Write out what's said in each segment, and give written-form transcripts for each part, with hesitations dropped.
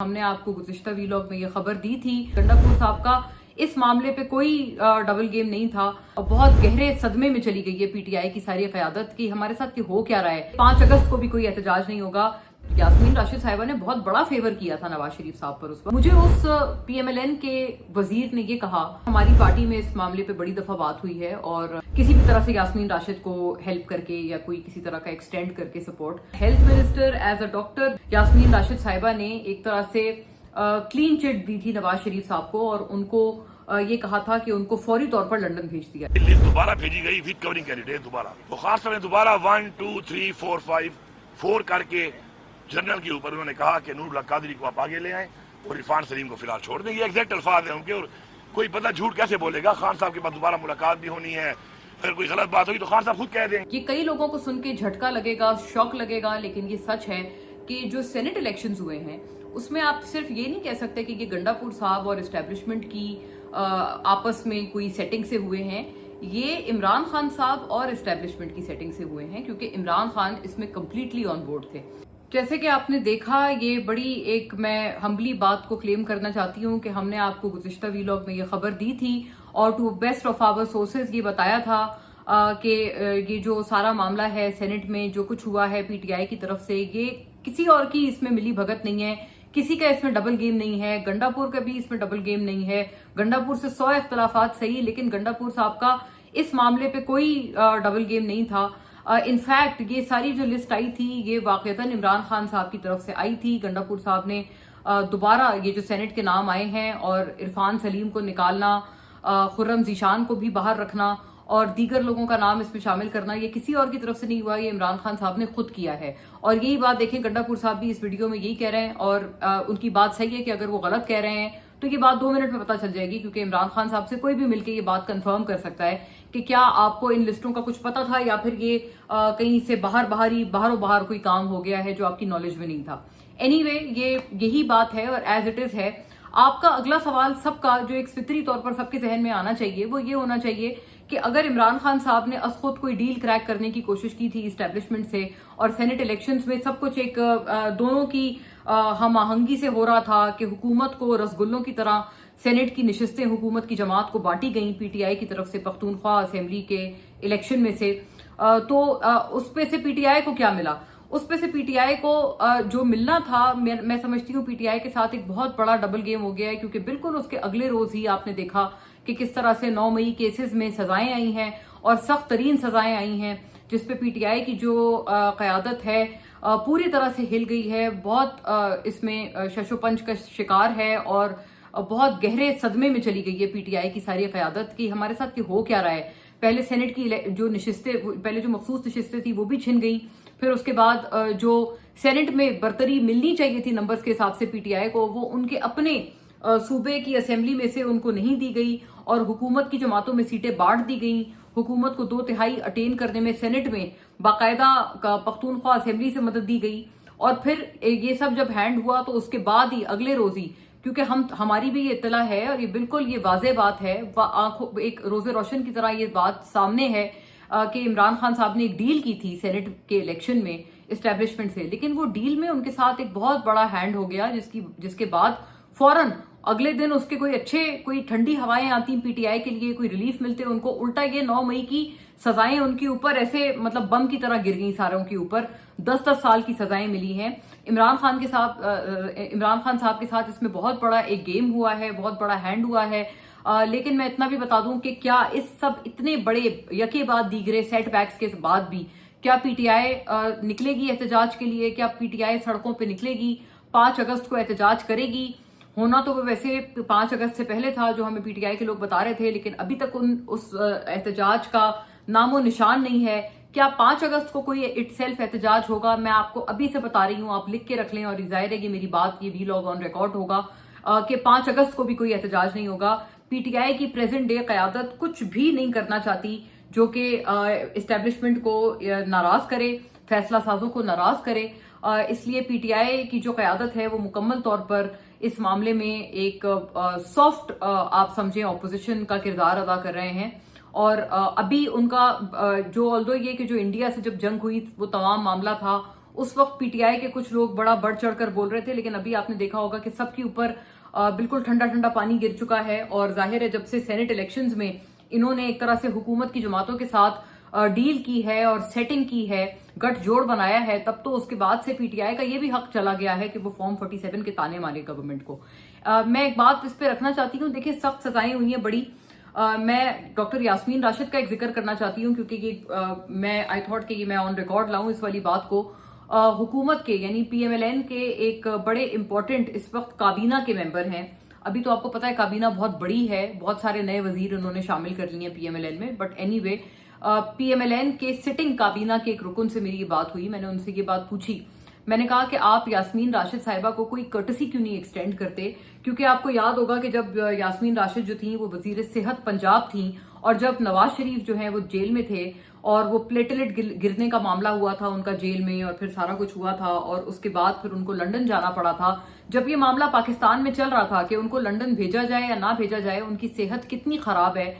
हमने आपको गुज़िश्ता वीलॉग में ये खबर दी थी। गंडापुर साहब का इस मामले पे कोई डबल गेम नहीं था और बहुत गहरे सदमे में चली गई है पीटीआई की सारी क़यादत की हमारे साथ कि हो क्या रहा है। 5 अगस्त को भी कोई एहतजाज नहीं होगा। यास्मीन राशिद साहिबा ने बहुत बड़ा फेवर किया था नवाज शरीफ साहब पर। उस पर मुझे उस पीएमएलएन के वजीर ने ये कहा, हमारी पार्टी में इस मामले पे बड़ी दफा बात हुई है और किसी भी तरह से यास्मीन राशिद को हेल्प करके या कोई किसी तरह का एक्सटेंड करके support. Health minister as a doctor Yasmin Rashid साहिबा ने एक तरह से क्लीन चिट दी थी नवाज शरीफ साहब को और उनको ये कहा था कि उनको फौरी तौर पर लंदन भेज दिया। लिस्ट दोबारा भेजी गई विद कवरिंग कैंडिडेट दोबारा बुखार साहब ने दोबारा 1 2 3 4 5 4 करके जनरल के ऊपर उन्होंने कहा कि नूरुल्लाह कादरी को आप आगे ले आए और इरफान सलीम को फिलहाल छोड़ दें। ये एग्जैक्ट अल्फाज है उनके और कोई बंदा झूठ कैसे बोलेगा। खान साहब के पास दोबारा मुलाकात भी होनी है, अगर कोई गलत बात होगी तो खान साहब खुद कह दें। ये कई लोगों को सुन के झटका लगेगा, शॉक लगेगा, लेकिन ये सच है कि जो सेनेट इलेक्शंस हुए हैं उसमें आप सिर्फ ये नहीं कह सकते कि ये गंडापुर साहब और एस्टेब्लिशमेंट की आपस में कोई सेटिंग से हुए हैं। ये इमरान खान साहब और एस्टेब्लिशमेंट की सेटिंग से हुए हैं क्योंकि इमरान खान इसमें कंप्लीटली ऑन बोर्ड थे। जैसे कि आपने देखा, ये बड़ी एक मैं हम्बली बात को क्लेम करना चाहती हूँ कि हमने आपको गुज़िश्ता वीलॉग में ये खबर दी थी और to best of our sources ये बताया था कि ये जो सारा मामला है सेनेट में जो कुछ हुआ है पीटीआई की तरफ से, ये किसी और की इसमें मिली भगत नहीं है, किसी का इसमें डबल गेम नहीं है। गंडापुर का भी इसमें डबल गेम नहीं है। गंडापुर से 100 इख्तलाफात सही, लेकिन गंडापुर साहब का इस मामले पे कोई डबल गेम नहीं था। इनफैक्ट ये सारी जो लिस्ट आई थी ये वाकईतन इमरान खान साहब की तरफ से आई थी। गंडापुर साहब ने दोबारा ये जो सेनेट के नाम आए हैं और इरफान सलीम को निकालना, खुर्रम जीशान को भी बाहर रखना और दीगर लोगों का नाम इसमें शामिल करना, ये किसी और की तरफ से नहीं हुआ, ये इमरान खान साहब ने खुद किया है। और यही बात देखें, गंडापुर साहब भी इस वीडियो में यही कह रहे हैं और उनकी बात सही है कि अगर वो गलत कह रहे हैं तो ये बात 2 मिनट में पता चल जाएगी क्योंकि इमरान खान साहब से कोई भी मिलकर ये बात कंफर्म कर सकता है कि क्या आपको इन लिस्टों का कुछ पता था या फिर ये कहीं से बाहरों बाहर कोई काम हो गया है जो आपकी नॉलेज में नहीं था। एनीवे, यही बात है और एज इट इज है। आपका अगला सवाल सबका जो एक फितरी तौर पर सबके जहन में आना चाहिए वो ये होना चाहिए कि अगर इमरान खान साहब ने खुद कोई डील क्रैक करने की कोशिश की थी इस्टेब्लिशमेंट से और सेनेट इलेक्शंस में सब कुछ एक दोनों की हम आहंगी से हो रहा था कि हुकूमत को रसगुल्लों की तरह सेनेट की नशिस्तें हुकूमत की जमात को बांटी गई पीटीआई की तरफ से पख्तूनख्वा असेंबली के इलेक्शन में से, तो उस पे से पीटीआई को क्या मिला? उस पे से पीटीआई को जो मिलना था, मैं समझती हूँ पीटीआई के साथ एक बहुत बड़ा डबल गेम हो गया है क्योंकि बिल्कुल उसके अगले रोज ही आपने देखा कि किस तरह से 9 मई केसेस में सजाएं आई हैं और सख्त तरीन सजाएं आई हैं जिसपे पीटीआई की जो क़यादत है पूरी तरह से हिल गई है। बहुत इसमें शशोपंच का शिकार है और बहुत गहरे सदमे में चली गई है पीटीआई की सारी क़यादत की हमारे साथ कि हो क्या रहा है। पहले सेनेट की जो नशिस्तें, पहले जो मखसूस नशिस्तें थी वो भी छिन गई, फिर उसके बाद जो सेनेट में बरतरी मिलनी चाहिए थी नंबर्स के हिसाब से पीटीआई को, वो उनके अपने सूबे की असेंबली में से उनको नहीं दी गई और हुकूमत की जमातों में सीटें बांट दी गई। हुकूमत को 2/3 अटेन करने में सेनेट में बाकायदा पख्तूनख्वा असेंबली से मदद दी गई और फिर ये सब जब हैंड हुआ तो उसके बाद ही अगले रोज ही, क्योंकि हमारी भी ये इत्तला है और ये बिल्कुल ये वाज़ेह बात है, आंखों एक रोजे रोशन की तरह ये बात सामने है कि इमरान खान साहब ने एक डील की थी सेनेट के इलेक्शन में इस्टेब्लिशमेंट से, लेकिन वो डील में उनके साथ एक बहुत बड़ा हैंड हो गया जिसके बाद फौरन अगले दिन उसके कोई ठंडी हवाएं आती पीटीआई के लिए, कोई रिलीफ मिलते उनको, उल्टा ये 9 मई की सजाएं उनके ऊपर ऐसे मतलब बम की तरह गिर गई सारों के ऊपर। 10-10 साल की सजाएं मिली हैं। इमरान खान साहब के साथ इसमें बहुत बड़ा एक गेम हुआ है, बहुत बड़ा हैंड हुआ है। लेकिन मैं इतना भी बता दूं कि क्या इस सब इतने बड़े यके बाद दीगरे सेटबैक्स के बाद भी क्या पीटीआई निकलेगी एहतजाज के लिए? क्या पीटीआई सड़कों पे निकलेगी? 5 अगस्त को एहतजाज करेगी? होना तो वो वैसे 5 अगस्त से पहले था जो हमें पीटीआई के लोग बता रहे थे, लेकिन अभी तक उस एहतजाज का नामो निशान नहीं है। क्या 5 अगस्त को कोई इटसेल्फ एहतजाज होगा? मैं आपको अभी से बता रही हूँ, आप लिख के रख लें और जाहिर है कि मेरी बात ये वीलॉग ऑन रिकॉर्ड होगा कि 5 अगस्त को भी कोई एहतजाज नहीं होगा। पीटीआई की प्रेजेंट डे क़यादत कुछ भी नहीं करना चाहती जो कि इस्टेब्लिशमेंट को नाराज करे, फैसला साजों को नाराज करे। इसलिए पीटीआई की जो क़यादत है वो मुकम्मल तौर पर इस मामले में एक सॉफ्ट आप समझें ऑपोजिशन का किरदार अदा कर रहे हैं और अभी उनका जो ऑल्दो ये कि जो इंडिया से जब जंग हुई वो तमाम मामला था उस वक्त पीटीआई के कुछ लोग बड़ा बढ़ चढ़कर बोल रहे थे, लेकिन अभी आपने देखा होगा कि सबके ऊपर बिल्कुल ठंडा ठंडा पानी गिर चुका है। और जाहिर है जब से सेनेट इलेक्शंस में इन्होंने एक तरह से हुकूमत की जमातों के साथ डील की है और सेटिंग की है, गठजोड़ बनाया है, तब तो उसके बाद से पीटीआई का ये भी हक चला गया है कि वो फॉर्म 47 के ताने मारे गवर्नमेंट को। मैं एक बात इस पे रखना चाहती हूँ, देखिए सख्त सजाएं हुई हैं बड़ी। मैं डॉक्टर यास्मीन राशिद का एक जिक्र करना चाहती हूँ, क्योंकि मैं आई थॉट कि मैं ऑन रिकॉर्ड लाऊं इस वाली बात को। हुकूमत के यानी पीएमएलएन के एक बड़े इंपॉर्टेंट इस वक्त काबीना के मेंबर हैं। अभी तो आपको पता है काबीना बहुत बड़ी है, बहुत सारे नए वजीर उन्होंने शामिल कर लिए हैं पीएमएलएन में, बट एनीवे पीएमएलएन के सिटिंग काबीना के एक रुकन से मेरी ये बात हुई। मैंने उनसे ये बात पूछी, मैंने कहा कि आप यास्मीन राशिद साहिबा को कोई कर्टसी क्यों नहीं एक्सटेंड करते, क्योंकि आपको याद होगा कि जब यास्मीन राशिद जो थी वो वजीर सेहत पंजाब थी, और जब नवाज शरीफ जो है वो जेल में थे और वो प्लेटलेट गिरने का मामला हुआ था उनका जेल में, और फिर सारा कुछ हुआ था, और उसके बाद फिर उनको लंदन जाना पड़ा था। जब ये मामला पाकिस्तान में चल रहा था कि उनको लंदन भेजा जाए या ना भेजा जाए, उनकी सेहत कितनी खराब है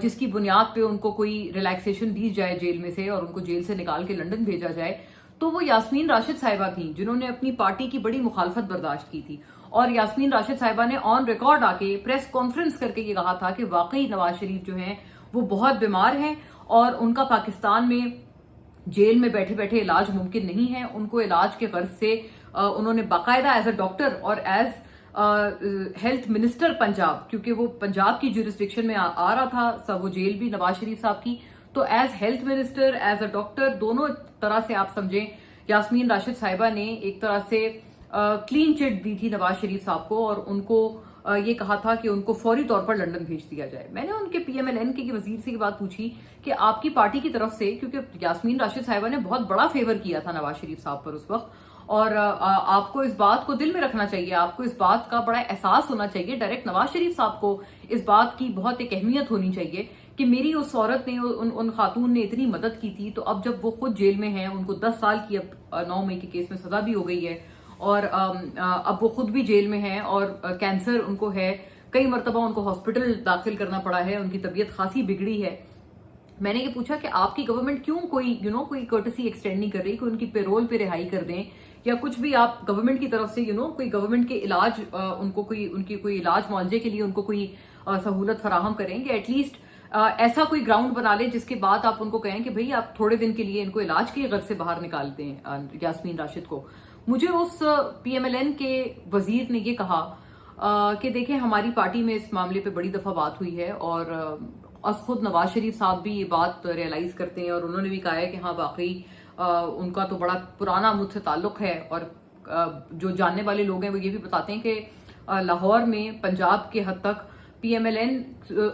जिसकी बुनियाद पे उनको कोई रिलैक्सेशन दी जाए जेल में से और उनको जेल से निकाल के लंदन भेजा जाए, तो वो यास्मीन राशिद साहिबा थी जिन्होंने अपनी पार्टी की बड़ी मुखालफत बर्दाश्त की थी। और यास्मीन राशिद साहिबा ने ऑन रिकॉर्ड आके प्रेस कॉन्फ्रेंस करके ये कहा था कि वाकई नवाज शरीफ जो हैं वो बहुत बीमार हैं और उनका पाकिस्तान में जेल में बैठे बैठे इलाज मुमकिन नहीं है। उनको इलाज के गर्ज से उन्होंने बाकायदा एज अ डॉक्टर और एज हेल्थ मिनिस्टर पंजाब, क्योंकि वो पंजाब की जुरिस्डिक्शन में आ रहा था सब, वो जेल भी नवाज शरीफ साहब की, तो as health minister as a doctor दोनों तरह से आप समझें यास्मीन राशिद साहिबा ने एक तरह से क्लीन चिट दी थी नवाज शरीफ साहब को, और उनको ये कहा था कि उनको फौरी तौर पर लंदन भेज दिया जाए। मैंने उनके पीएमएलएन के वजीर से ये बात पूछी कि आपकी पार्टी की तरफ से, क्योंकि यास्मीन राशिद साहिबा ने बहुत बड़ा फेवर किया था नवाज शरीफ साहब पर उस वक्त, और आपको इस बात को दिल में रखना चाहिए, आपको इस बात का बड़ा एहसास होना चाहिए, डायरेक्ट नवाज शरीफ साहब को इस बात की बहुत एक अहमियत होनी चाहिए कि मेरी उस औरत ने उन खातून ने इतनी मदद की थी। तो अब जब वो खुद जेल में हैं, उनको 10 साल की अब 9 मई के केस में सजा भी हो गई है, और अब वो खुद भी जेल में हैं और कैंसर उनको है, कई मरतबा उनको हॉस्पिटल दाखिल करना पड़ा है, उनकी तबीयत खासी बिगड़ी है। मैंने ये पूछा कि आपकी गवर्नमेंट क्यों कोई कर्टसी एक्सटेंड नहीं कर रही कि उनकी पेरोल पे रिहाई कर दें, या कुछ भी आप गवर्नमेंट की तरफ से कोई गवर्नमेंट के इलाज उनको कोई इलाज मुआवजे के लिए उनको कोई सहूलत फराहम करें, या एटलीस्ट ऐसा कोई ग्राउंड बना ले जिसके बाद आप उनको कहें कि भाई आप थोड़े दिन के लिए इनको इलाज के घर से बाहर निकाल दें यास्मीन राशिद को। मुझे उस पीएमएलएन के वजीर ने ये कहा कि देखें हमारी पार्टी में इस मामले पे बड़ी दफा बात हुई है, और खुद नवाज शरीफ साहब भी ये बात रियलाइज करते हैं, और उन्होंने भी कहा है कि हाँ वाकई उनका तो बड़ा पुराना मुझसे ताल्लुक है, और जो जानने वाले लोग हैं वो ये भी बताते हैं कि लाहौर में पंजाब के हद तक पीएमएलएन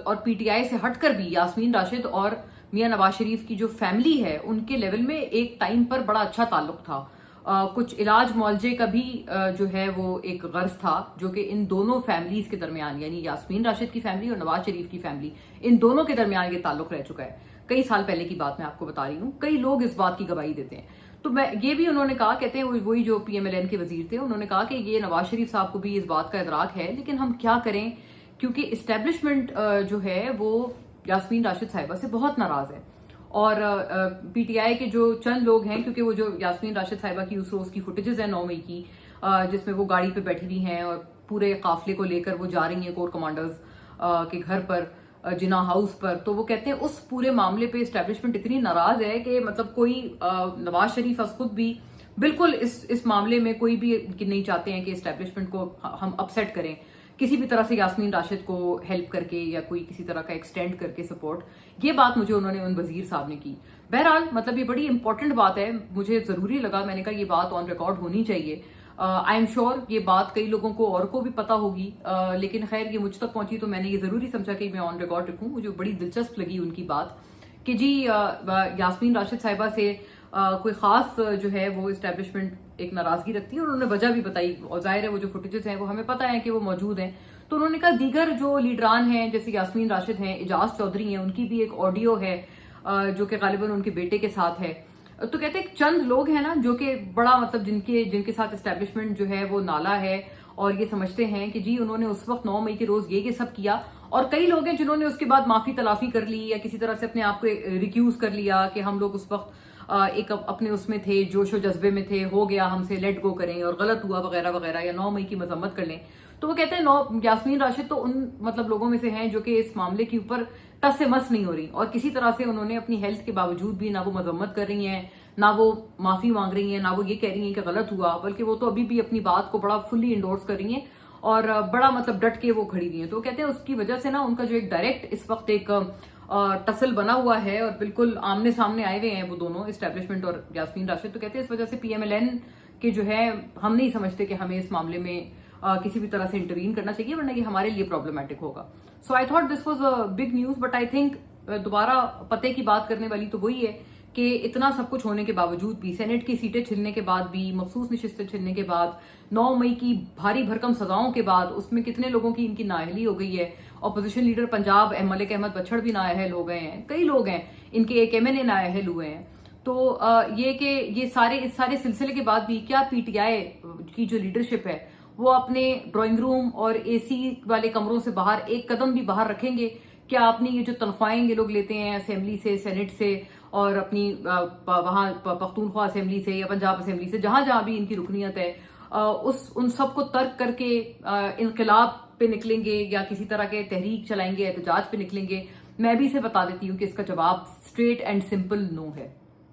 और पीटीआई से हटकर भी यास्मीन राशिद और मियां नवाज शरीफ की जो फैमिली है उनके लेवल में एक टाइम पर बड़ा अच्छा ताल्लुक था। कुछ इलाज मुआवजे का भी जो है वो एक गर्ज था, जो कि इन दोनों फैमिलीज के दरमियान, यानी यास्मीन राशिद की फैमिली और नवाज शरीफ की फैमिली, इन दोनों के दरमियान ये ताल्लुक रह चुका है। कई साल पहले की बात मैं आपको बता रही हूँ, कई लोग इस बात की गवाही देते हैं। तो मैं ये भी उन्होंने कहा, कहते हैं वही जो पीएमएलएन के वजीर थे, उन्होंने कहा कि ये नवाज शरीफ साहब को भी इस बात का इदराक है, लेकिन हम क्या करें, क्योंकि इस्टेब्लिशमेंट जो है वो यास्मीन राशिद साहिबा से बहुत नाराज है, और पीटीआई के जो चंद लोग हैं, क्योंकि वो जो यास्मीन राशिद साहिबा की उस रोज की फुटेजेस हैं 9 मई की, जिसमें वो गाड़ी पे बैठी हुई हैं और पूरे काफिले को लेकर वो जा रही हैं कोर कमांडर्स के घर पर, जिना हाउस पर, तो वो कहते हैं उस पूरे मामले पे इस्टेब्लिशमेंट इतनी नाराज है कि मतलब कोई नवाज शरीफ खुद भी बिल्कुल इस मामले में कोई भी नहीं चाहते हैं कि इस्टेब्लिशमेंट को हम अपसेट करें किसी भी तरह से यास्मीन राशिद को हेल्प करके या कोई किसी तरह का एक्सटेंड करके सपोर्ट। ये बात मुझे उन्होंने उन वजीर साहब ने की। बहरहाल मतलब ये बड़ी इंपॉर्टेंट बात है, मुझे जरूरी लगा, मैंने कहा ये बात ऑन रिकॉर्ड होनी चाहिए। आई एम श्योर ये बात कई लोगों को और को भी पता होगी, लेकिन खैर ये मुझ तक पहुंची तो मैंने ये जरूरी समझा कि मैं ऑन रिकॉर्ड रखूं। मुझे बड़ी दिलचस्प लगी उनकी बात कि जी यास्मीन राशिद साहिबा से कोई खास जो है वो इस्टेब्लिशमेंट एक नाराजगी रखती है, और उन्होंने वजह भी बताई, और जाहिर है वो जो फुटेजेस हैं वो हमें पता है कि वो मौजूद हैं। तो उन्होंने कहा दीगर जो लीडरान हैं जैसे यास्मीन राशिद हैं, एजाज चौधरी हैं, उनकी भी एक ऑडियो है जो कि गालिबन उनके बेटे के साथ है। तो कहते हैं चंद लोग हैं ना जो कि बड़ा मतलब जिनके साथ इस्टेब्लिशमेंट जो है वो नाला है, और ये समझते हैं कि जी उन्होंने उस वक्त 9 मई के रोज ये सब किया, और कई लोग हैं जिन्होंने उसके बाद माफी तलाफी कर ली या किसी तरह से अपने आप को रिक्यूज कर लिया कि हम लोग उस वक्त एक अपने उसमें थे, जोशो जज्बे में थे, हो गया हमसे, लेट गो करें और गलत हुआ वगैरह वगैरह, या 9 मई की मजम्मत कर लें। तो वो कहते हैं यास्मीन राशिद तो उन मतलब लोगों में से हैं जो कि इस मामले के ऊपर टस से मस नहीं हो रही, और किसी तरह से उन्होंने अपनी हेल्थ के बावजूद भी ना वो मजम्मत कर रही हैं, ना वो माफी मांग रही हैं, ना वो ये कह रही हैं कि गलत हुआ, बल्कि वो तो अभी भी अपनी बात को बड़ा फुल्ली इंडोर्स कर रही हैं और बड़ा मतलब डट के वो खड़ी हुई हैं। तो वो कहते हैं उसकी वजह से ना उनका जो एक डायरेक्ट इस वक्त एक टसल बना हुआ है और बिल्कुल आमने सामने आए हुए हैं वो दोनों, एस्टेब्लिशमेंट और यास्मीन राशिद। तो कहते हैं इस वजह से PMLN के जो है, हम नहीं समझते कि हमें इस मामले में किसी भी तरह से इंटरवीन करना चाहिए, वरना ये हमारे लिए प्रॉब्लमेटिक होगा। So I thought this was a big news, but I think दोबारा पते की बात करने वाली तो वही है कि इतना सब कुछ होने के बावजूद भी, सेनेट की सीटें छिनने के बाद भी, मखसूस नशिस्तें छिनने के बाद, 9 मई की भारी भरकम सजाओं के बाद, उसमें कितने लोगों की इनकी नाअहली हो गई है। अपोजिशन लीडर पंजाब मलिक अहमद बछड़ भी नाअहल हो गए हैं, कई लोग हैं इनके, एक MNA नाअहल हुए हैं। तो ये कि इस सारे सिलसिले के बाद भी क्या PTI की जो लीडरशिप है वो अपने ड्राइंग रूम और AC वाले कमरों से बाहर एक कदम भी बाहर रखेंगे? क्या अपनी ये जो तनख्वाहें ये लोग लेते हैं असेंबली से, सेनेट से, और अपनी वहां पख्तूनख्वा असेंबली से या पंजाब असेंबली से, जहां जहां भी इनकी रुकनीत है, उन सब को तर्क करके इनकलाब पे निकलेंगे या किसी तरह के तहरीक चलाएंगे, एहतजाज पे निकलेंगे? मैं भी इसे बता देती हूँ कि इसका जवाब स्ट्रेट एंड सिंपल नो है।